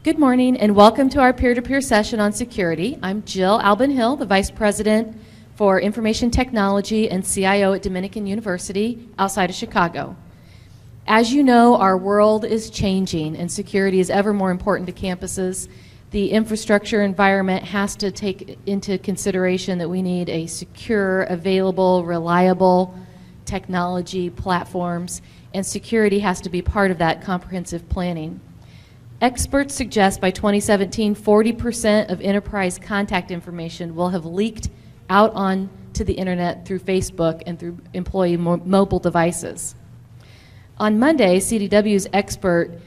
Good morning and welcome to our peer-to-peer session on security. I'm Jill Albin-Hill, the Vice President for Information Technology and CIO at Dominican University outside of Chicago. As you know, our world is changing and security is ever more important to campuses. The infrastructure environment has to take into consideration that we need a secure, available, reliable technology platforms, and security has to be part of that comprehensive planning. Experts suggest by 2017, 40% of enterprise contact information will have leaked out onto the internet through Facebook and through employee mobile devices. On Monday, CDW's expert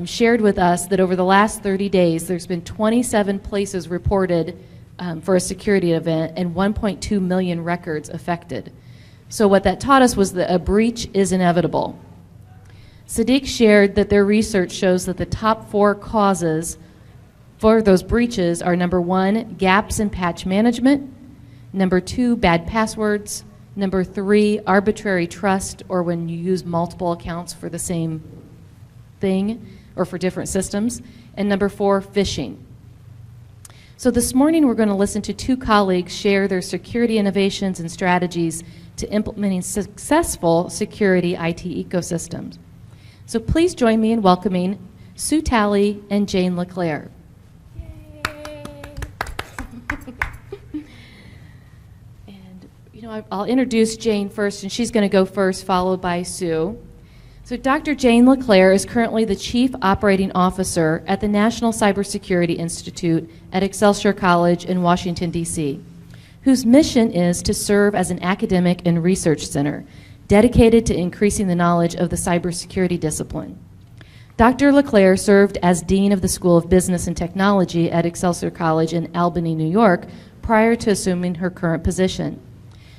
shared with us that over the last 30 days, there's been 27 places reported for a security event and 1.2 million records affected. So what that taught us was that a breach is inevitable. Sadiq shared that their research shows that the top 4 causes for those breaches are number 1, gaps in patch management, number 2, bad passwords, number 3, arbitrary trust, or when you use multiple accounts for the same thing or for different systems, and number 4, phishing. So this morning we're going to listen to 2 colleagues share their security innovations and strategies to implementing successful security IT ecosystems. So please join me in welcoming Sue Talley and Jane LeClaire. And I'll introduce Jane first, and she's going to go first, followed by Sue. So Dr. Jane LeClaire is currently the Chief Operating Officer at the National Cybersecurity Institute at Excelsior College in Washington, D.C., whose mission is to serve as an academic and research center dedicated to increasing the knowledge of the cybersecurity discipline. Dr. LeClaire served as Dean of the School of Business and Technology at Excelsior College in Albany, New York, prior to assuming her current position.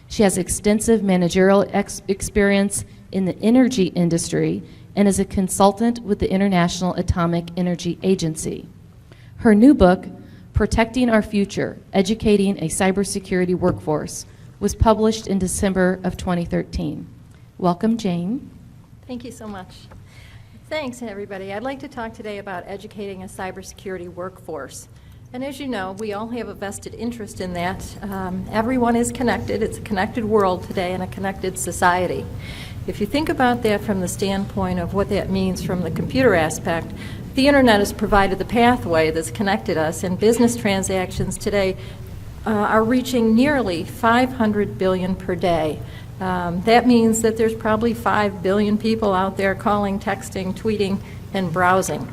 She has extensive managerial experience in the energy industry and is a consultant with the International Atomic Energy Agency. Her new book, Protecting Our Future, Educating a Cybersecurity Workforce, was published in December of 2013. Welcome, Jane. Thank you so much. Thanks, everybody. I'd like to talk today about educating a cybersecurity workforce. And as you know, we all have a vested interest in that. Everyone is connected. It's a connected world today and a connected society. If you think about that from the standpoint of what that means from the computer aspect, the internet has provided the pathway that's connected us, and business transactions today are reaching nearly 500 billion per day. That means that there's probably 5 billion people out there calling, texting, tweeting, and browsing.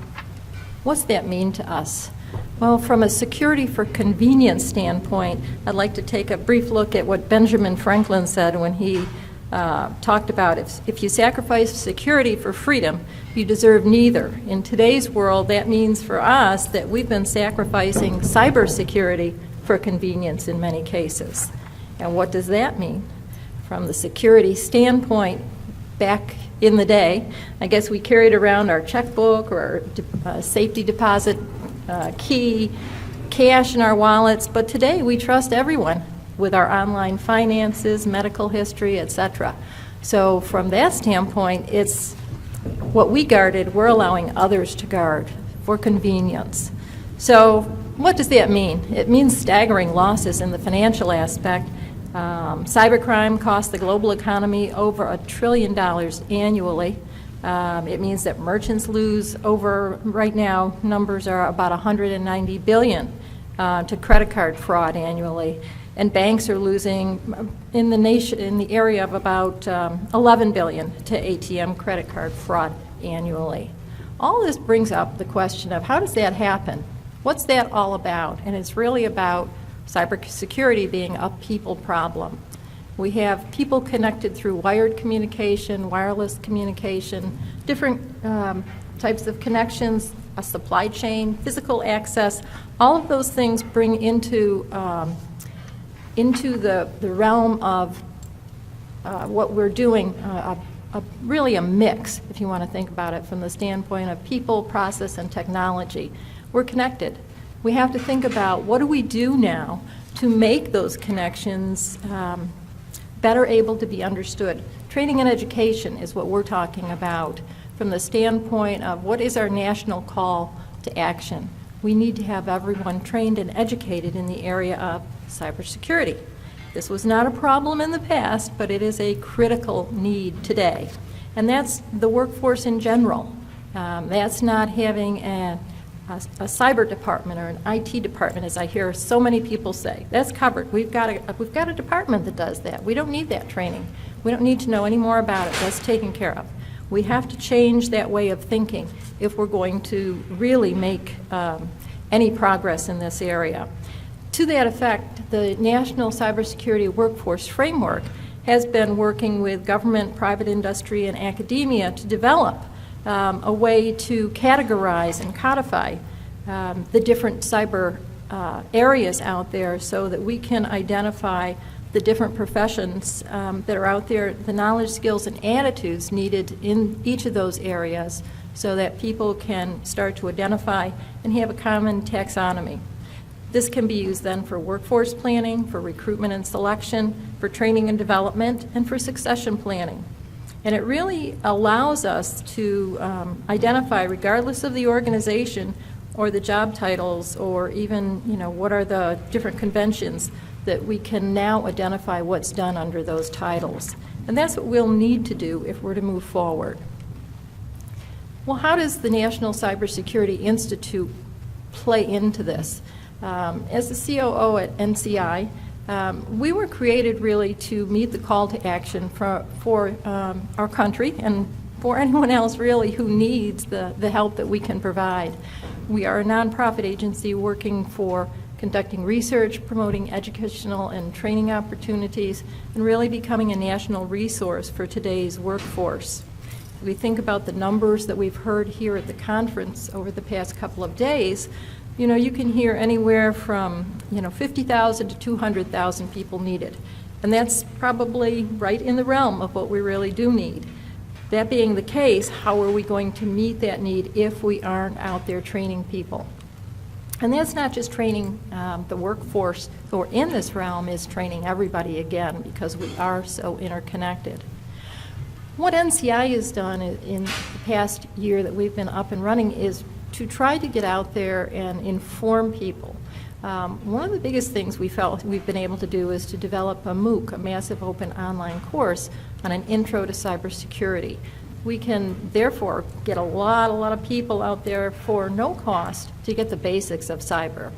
What's that mean to us? Well, from a security for convenience standpoint, I'd like to take a brief look at what Benjamin Franklin said when he talked about if you sacrifice security for freedom, you deserve neither. In today's world, that means for us that we've been sacrificing cybersecurity for convenience in many cases. And what does that mean? From the security standpoint, back in the day, I guess we carried around our checkbook or our safety deposit key, cash in our wallets, but today we trust everyone with our online finances, medical history, etc. So from that standpoint, it's what we guarded, we're allowing others to guard for convenience. So what does that mean? It means staggering losses in the financial aspect. Cybercrime costs the global economy over $1 trillion annually. It means that merchants lose over, right now, numbers are about 190 billion to credit card fraud annually. And banks are losing in the area of about 11 billion to ATM credit card fraud annually. All this brings up the question of how does that happen? What's that all about? And it's really about cybersecurity being a people problem. We have people connected through wired communication, wireless communication, different types of connections, a supply chain, physical access. All of those things bring into the realm of what we're doing, really a mix, if you want to think about it from the standpoint of people, process, and technology. We're connected. We have to think about what do we do now to make those connections better able to be understood. Training and education is what we're talking about from the standpoint of what is our national call to action. We need to have everyone trained and educated in the area of cybersecurity. This was not a problem in the past, but it is a critical need today. And that's the workforce in general. That's not having a cyber department or an IT department, as I hear so many people say. That's covered. We've got a department that does that. We don't need that training. We don't need to know any more about it. That's taken care of. We have to change that way of thinking if we're going to really make any progress in this area. To that effect, the National Cybersecurity Workforce Framework has been working with government, private industry, and academia to develop a way to categorize and codify the different cyber areas out there so that we can identify the different professions that are out there, the knowledge, skills, and attitudes needed in each of those areas so that people can start to identify and have a common taxonomy. This can be used then for workforce planning, for recruitment and selection, for training and development, and for succession planning. And it really allows us to identify, regardless of the organization or the job titles or even, what are the different conventions, that we can now identify what's done under those titles. And that's what we'll need to do if we're to move forward. Well, how does the National Cybersecurity Institute play into this? As the COO at NCI, we were created really to meet the call to action for our country and for anyone else really who needs the help that we can provide. We are a nonprofit agency working for conducting research, promoting educational and training opportunities, and really becoming a national resource for today's workforce. We think about the numbers that we've heard here at the conference over the past couple of days. You can hear anywhere from 50,000 to 200,000 people needed. And that's probably right in the realm of what we really do need. That being the case, how are we going to meet that need if we aren't out there training people? And that's not just training the workforce who are in this realm, is training everybody again, because we are so interconnected. What NCI has done in the past year that we've been up and running is to try to get out there and inform people. One of the biggest things we felt we've been able to do is to develop a MOOC, a massive open online course on an intro to cybersecurity. We can therefore get a lot of people out there for no cost to get the basics of cyber.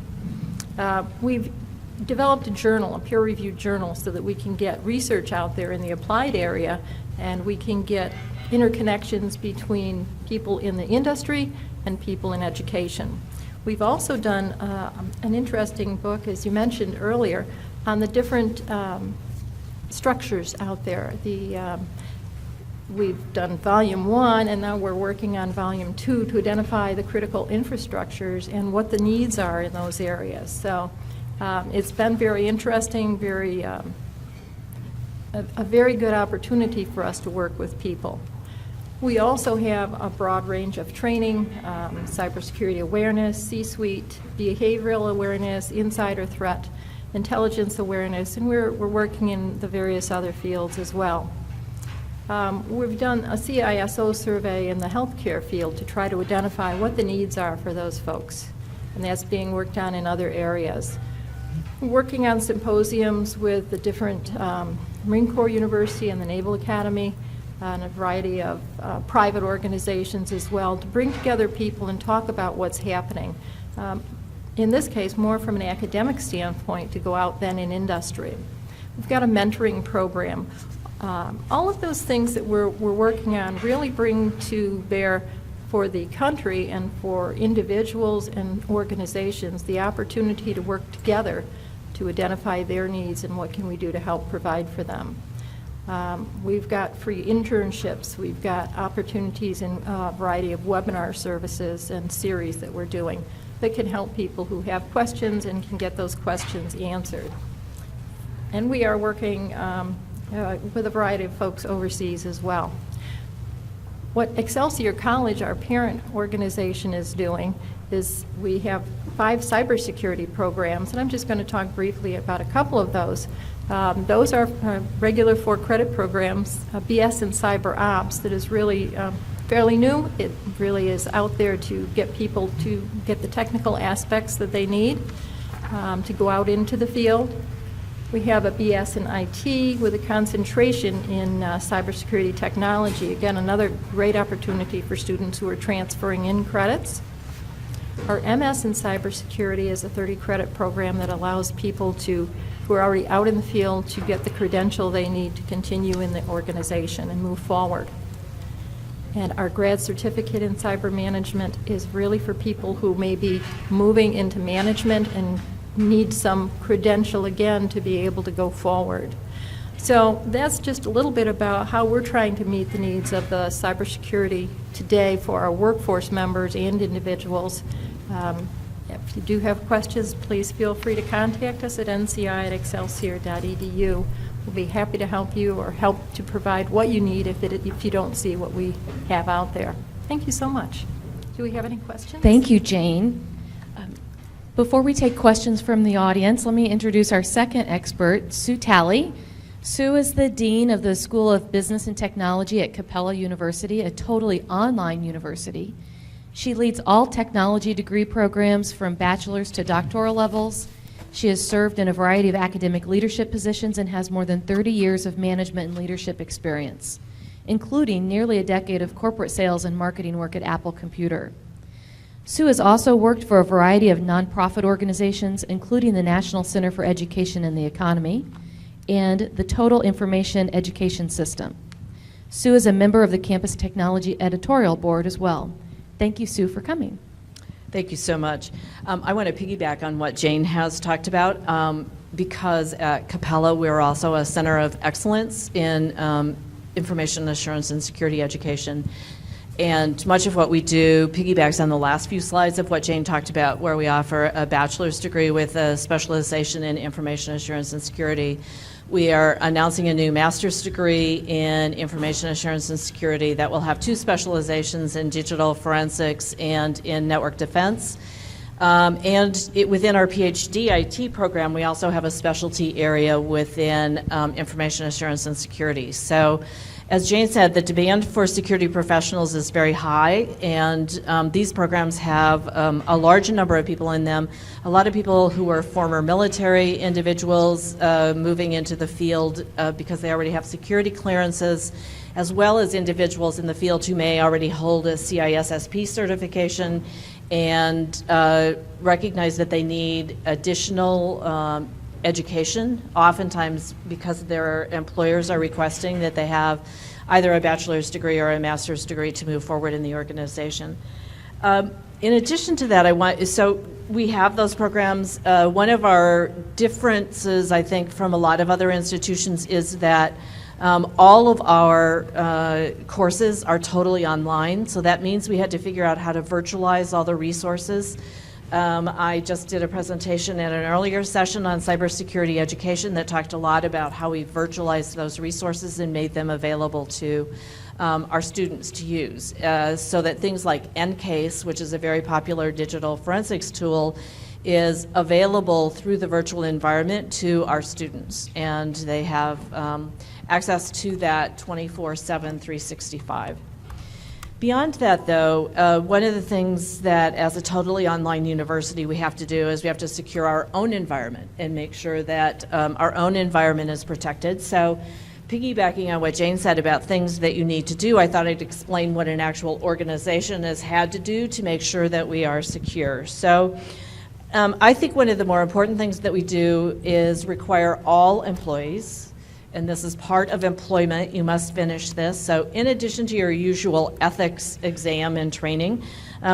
We've developed a journal, a peer-reviewed journal, so that we can get research out there in the applied area, and we can get interconnections between people in the industry and people in education. We've also done an interesting book, as you mentioned earlier, on the different structures out there. We've done volume 1, and now we're working on volume 2 to identify the critical infrastructures and what the needs are in those areas. So it's been very interesting, a very good opportunity for us to work with people. We also have a broad range of training, cybersecurity awareness, C-suite, behavioral awareness, insider threat, intelligence awareness, and we're working in the various other fields as well. We've done a CISO survey in the healthcare field to try to identify what the needs are for those folks, and that's being worked on in other areas. We're working on symposiums with the different Marine Corps University and the Naval Academy, and a variety of private organizations as well, to bring together people and talk about what's happening. In this case, more from an academic standpoint, to go out then in industry. We've got a mentoring program. All of those things that we're working on really bring to bear for the country and for individuals and organizations the opportunity to work together to identify their needs and what can we do to help provide for them. We've got free internships. We've got opportunities in a variety of webinar services and series that we're doing that can help people who have questions and can get those questions answered. And we are working with a variety of folks overseas as well. What Excelsior College, our parent organization, is doing is we have 5 cybersecurity programs, and I'm just going to talk briefly about a couple of those. Those are regular 4-credit programs, BS in Cyber Ops, that is really fairly new. It really is out there to get people to get the technical aspects that they need to go out into the field. We have a BS in IT with a concentration in cybersecurity technology. Again, another great opportunity for students who are transferring in credits. Our MS in cybersecurity is a 30-credit program that allows people who are already out in the field to get the credential they need to continue in the organization and move forward. And our grad certificate in cyber management is really for people who may be moving into management and need some credential again to be able to go forward. So that's just a little bit about how we're trying to meet the needs of the cybersecurity today for our workforce members and individuals. If you do have questions, please feel free to contact us at nci@excelsior.edu. We'll be happy to help you or help to provide what you need if you don't see what we have out there. Thank you so much. Do we have any questions? Thank you, Jane. Before we take questions from the audience, let me introduce our second expert, Sue Talley. Sue is the Dean of the School of Business and Technology at Capella University, a totally online university. She leads all technology degree programs from bachelor's to doctoral levels. She has served in a variety of academic leadership positions and has more than 30 years of management and leadership experience, including nearly a decade of corporate sales and marketing work at Apple Computer. Sue has also worked for a variety of nonprofit organizations, including the National Center for Education and the Economy and the Total Information Education System. Sue is a member of the Campus Technology Editorial Board as well. Thank you, Sue, for coming. Thank you so much. I want to piggyback on what Jane has talked about because at Capella we're also a center of excellence in information assurance and security education. And much of what we do piggybacks on the last few slides of what Jane talked about, where we offer a bachelor's degree with a specialization in information assurance and security. We are announcing a new master's degree in information assurance and security that will have 2 specializations in digital forensics and in network defense. Within our PhD IT program, we also have a specialty area within information assurance and security. So, as Jane said, the demand for security professionals is very high, and these programs have a large number of people in them. A lot of people who are former military individuals moving into the field because they already have security clearances, as well as individuals in the field who may already hold a CISSP certification and recognize that they need additional education, oftentimes because their employers are requesting that they have either a bachelor's degree or a master's degree to move forward in the organization. In addition to that, so we have those programs. One of our differences, I think, from a lot of other institutions is that all of our courses are totally online, so that means we had to figure out how to virtualize all the resources. I just did a presentation at an earlier session on cybersecurity education that talked a lot about how we virtualized those resources and made them available to our students to use, so that things like NCASE, which is a very popular digital forensics tool, is available through the virtual environment to our students, and they have access to that 24/7, 365. Beyond that, though, one of the things that as a totally online university we have to do is we have to secure our own environment and make sure that our own environment is protected. So piggybacking on what Jane said about things that you need to do, I thought I'd explain what an actual organization has had to do to make sure that we are secure. So I think one of the more important things that we do is require all employees, and this is part of employment, you must finish this. So in addition to your usual ethics exam and training,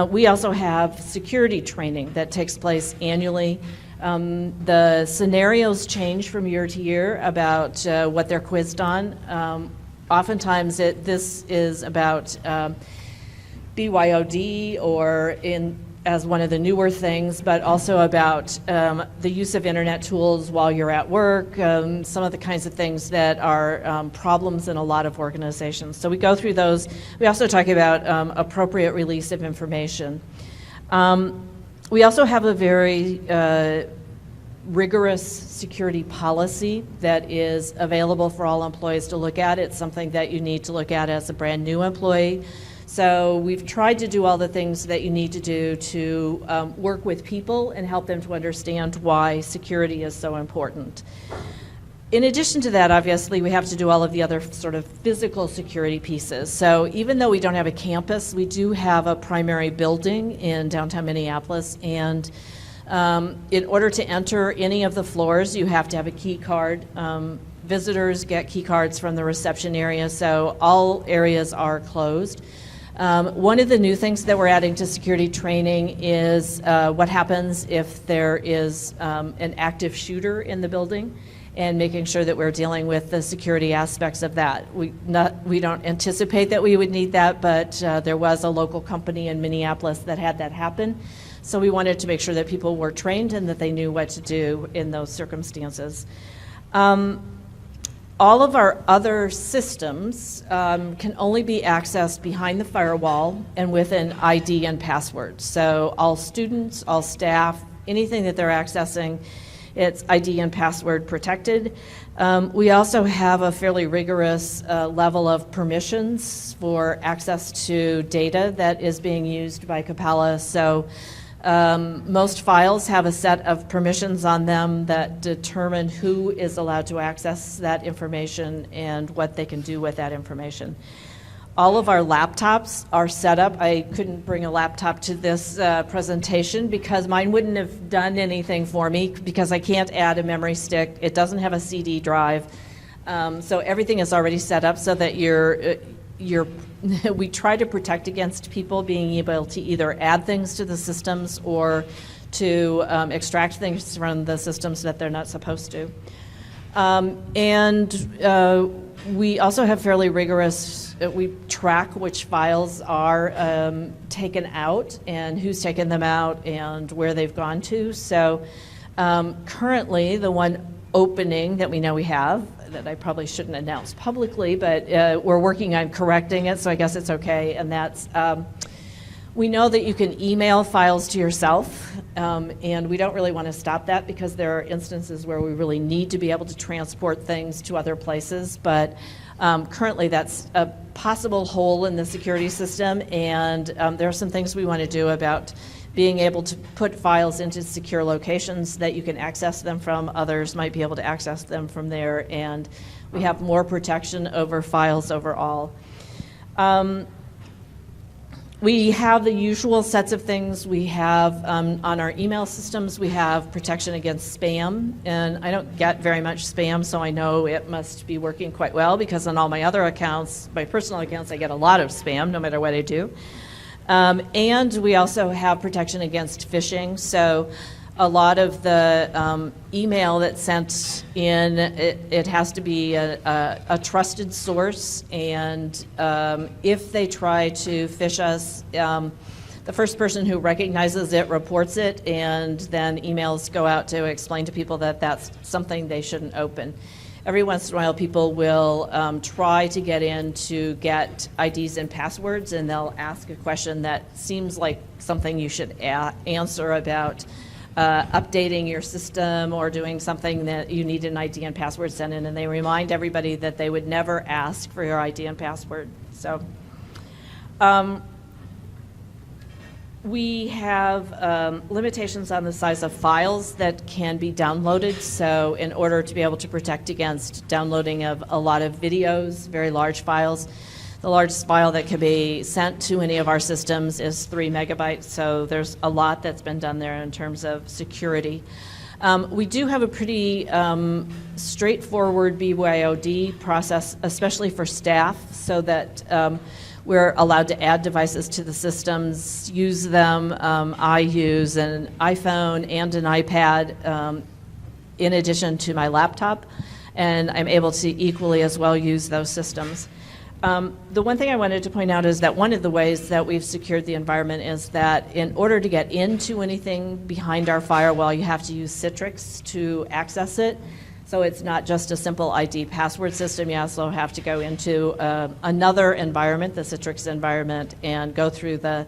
we also have security training that takes place annually. The scenarios change from year to year about what they're quizzed on. Oftentimes this is about BYOD or as one of the newer things, but also about the use of internet tools while you're at work, some of the kinds of things that are problems in a lot of organizations. So we go through those. We also talk about appropriate release of information. We also have a very rigorous security policy that is available for all employees to look at. It's something that you need to look at as a brand new employee So we've tried to do all the things that you need to do to work with people and help them to understand why security is so important. In addition to that, obviously, we have to do all of the other sort of physical security pieces. So even though we don't have a campus, we do have a primary building in downtown Minneapolis, and in order to enter any of the floors, you have to have a key card. Visitors get key cards from the reception area, so all areas are closed. One of the new things that we're adding to security training is what happens if there is an active shooter in the building, and making sure that we're dealing with the security aspects of that. We don't anticipate that we would need that, but there was a local company in Minneapolis that had that happen. So we wanted to make sure that people were trained and that they knew what to do in those circumstances. All of our other systems can only be accessed behind the firewall and with an ID and password. So all students, all staff, anything that they're accessing, it's ID and password protected. We also have a fairly rigorous level of permissions for access to data that is being used by Capella. So most files have a set of permissions on them that determine who is allowed to access that information and what they can do with that information. All of our laptops are set up. I couldn't bring a laptop to this presentation because mine wouldn't have done anything for me because I can't add a memory stick. It doesn't have a CD drive. So everything is already set up so that we try to protect against people being able to either add things to the systems or to extract things from the systems that they're not supposed to. We also have fairly rigorous, we track which files are taken out and who's taken them out and where they've gone to. So currently, the one opening that we know we have, that I probably shouldn't announce publicly, but we're working on correcting it, so I guess it's okay, and that's we know that you can email files to yourself, and we don't really want to stop that because there are instances where we really need to be able to transport things to other places, but currently that's a possible hole in the security system, and there are some things we want to do about being able to put files into secure locations that you can access them from. Others might be able to access them from there, and we have more protection over files overall. We have the usual sets of things. We have, on our email systems, we have protection against spam, and I don't get very much spam, so I know it must be working quite well because on all my other accounts, my personal accounts, I get a lot of spam, no matter what I do. And we also have protection against phishing, so a lot of the email that's sent in, it has to be a trusted source, and if they try to phish us, the first person who recognizes it reports it, and then emails go out to explain to people that that's something they shouldn't open. Every once in a while, people will try to get in to get IDs and passwords, and they'll ask a question that seems like something you should answer about updating your system or doing something that you need an ID and password sent in, and they remind everybody that they would never ask for your ID and password. So we have limitations on the size of files that can be downloaded. So in order to be able to protect against downloading of a lot of videos, very large files, the largest file that can be sent to any of our systems is 3 megabytes, so there's a lot that's been done there in terms of security. We do have a pretty straightforward BYOD process, especially for staff, so that we're allowed to add devices to the systems, use them. I use an iPhone and an iPad in addition to my laptop, and I'm able to equally as well use those systems. The one thing I wanted to point out is that one of the ways that we've secured the environment is that in order to get into anything behind our firewall, you have to use Citrix to access it. So it's not just a simple ID password system. You also have to go into another environment, the Citrix environment, and go through the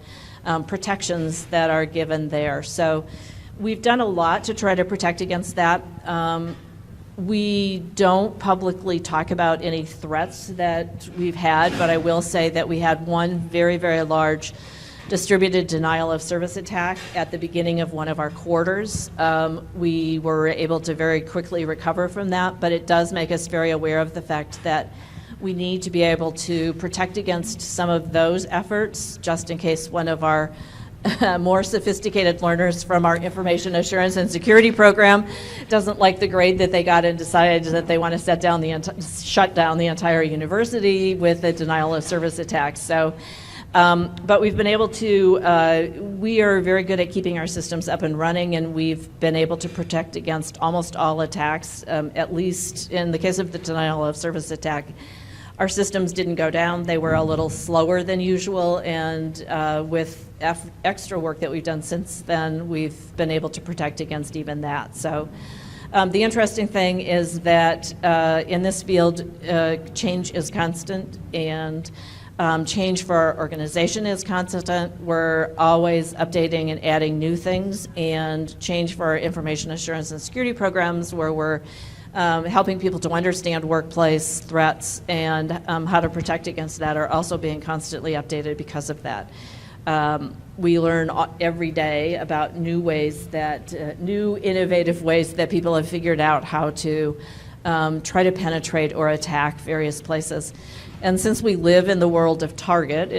protections that are given there. So we've done a lot to try to protect against that. We don't publicly talk about any threats that we've had, but I will say that we had one very, very large distributed denial of service attack at the beginning of one of our quarters. We were able to very quickly recover from that, but it does make us very aware of the fact that we need to be able to protect against some of those efforts, just in case one of our more sophisticated learners from our information assurance and security program doesn't like the grade that they got and decides that they want to shut down the entire university with a denial of service attack. So, but we've been able to, we are very good at keeping our systems up and running, and we've been able to protect against almost all attacks, at least in the case of the denial of service attack. Our systems didn't go down. They were a little slower than usual, and with extra work that we've done since then, we've been able to protect against even that. So the interesting thing is that in this field, change is constant, and change for our organization is constant. We're always updating and adding new things, and change for our information assurance and security programs, where we're helping people to understand workplace threats and how to protect against that, are also being constantly updated because of that. We learn every day about new ways that, new innovative ways that people have figured out how to try to penetrate or attack various places. And since we live in the world of Target,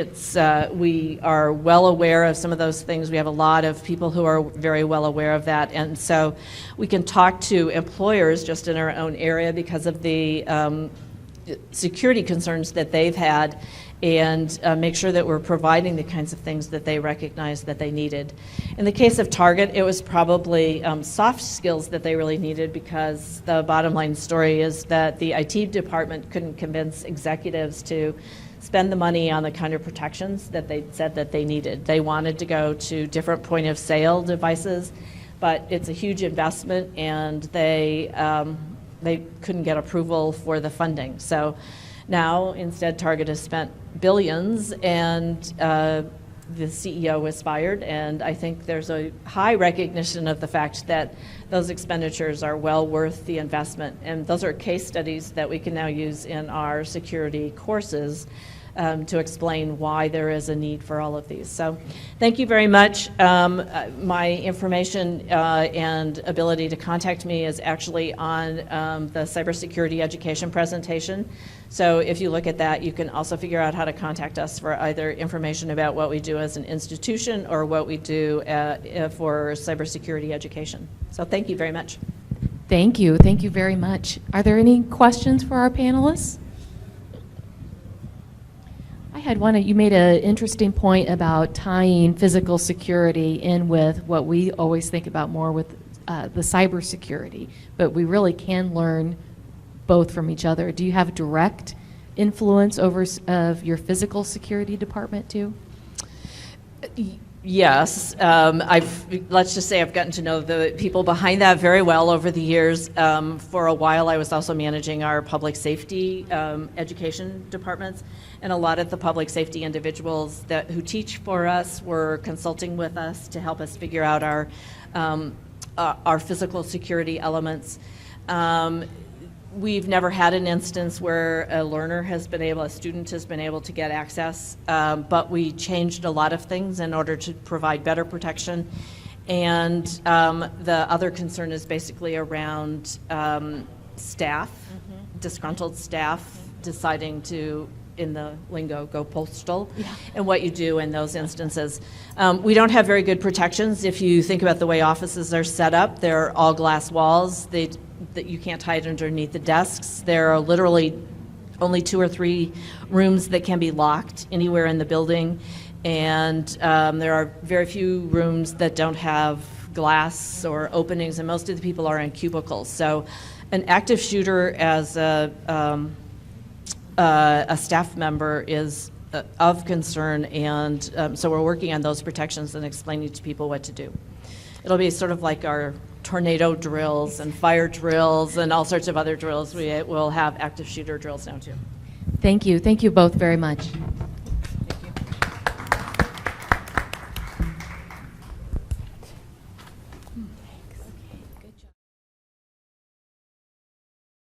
we are well aware of some of those things. We have a lot of people who are very well aware of that. And so we can talk to employers just in our own area because of the security concerns that they've had, and make sure that we're providing the kinds of things that they recognize that they needed. In the case of Target, it was probably soft skills that they really needed, because the bottom line story is that the IT department couldn't convince executives to spend the money on the kind of protections that they said that they needed. They wanted to go to different point of sale devices, but it's a huge investment, and they couldn't get approval for the funding. So now, instead, Target has spent billions, and the CEO was fired, and I think there's a high recognition of the fact that those expenditures are well worth the investment. And those are case studies that we can now use in our security courses to explain why there is a need for all of these. So thank you very much. My information and ability to contact me is actually on the cybersecurity education presentation. So if you look at that, you can also figure out how to contact us for either information about what we do as an institution or what we do for cybersecurity education. So thank you very much. Thank you. Thank you very much. Are there any questions for our panelists? I had one. You made an interesting point about tying physical security in with what we always think about more with the cybersecurity, but we really can learn both from each other. Do you have direct influence over of your physical security department too? Yes, let's just say I've gotten to know the people behind that very well over the years. For a while, I was also managing our public safety education departments, and a lot of the public safety individuals who teach for us were consulting with us to help us figure out our physical security elements. We've never had an instance where a student has been able to get access, but we changed a lot of things in order to provide better protection. And the other concern is basically around staff, disgruntled staff deciding to, in the lingo, go postal, and what you do in those instances. We don't have very good protections. If you think about the way offices are set up, they're all glass walls. That you can't hide underneath the desks. There are literally only 2 or 3 rooms that can be locked anywhere in the building, and there are very few rooms that don't have glass or openings, and most of the people are in cubicles. So an active shooter as a staff member is of concern, and so we're working on those protections and explaining to people what to do. It'll be sort of like our tornado drills and fire drills and all sorts of other drills. We will have active shooter drills now too. Thank you. Thank you both very much.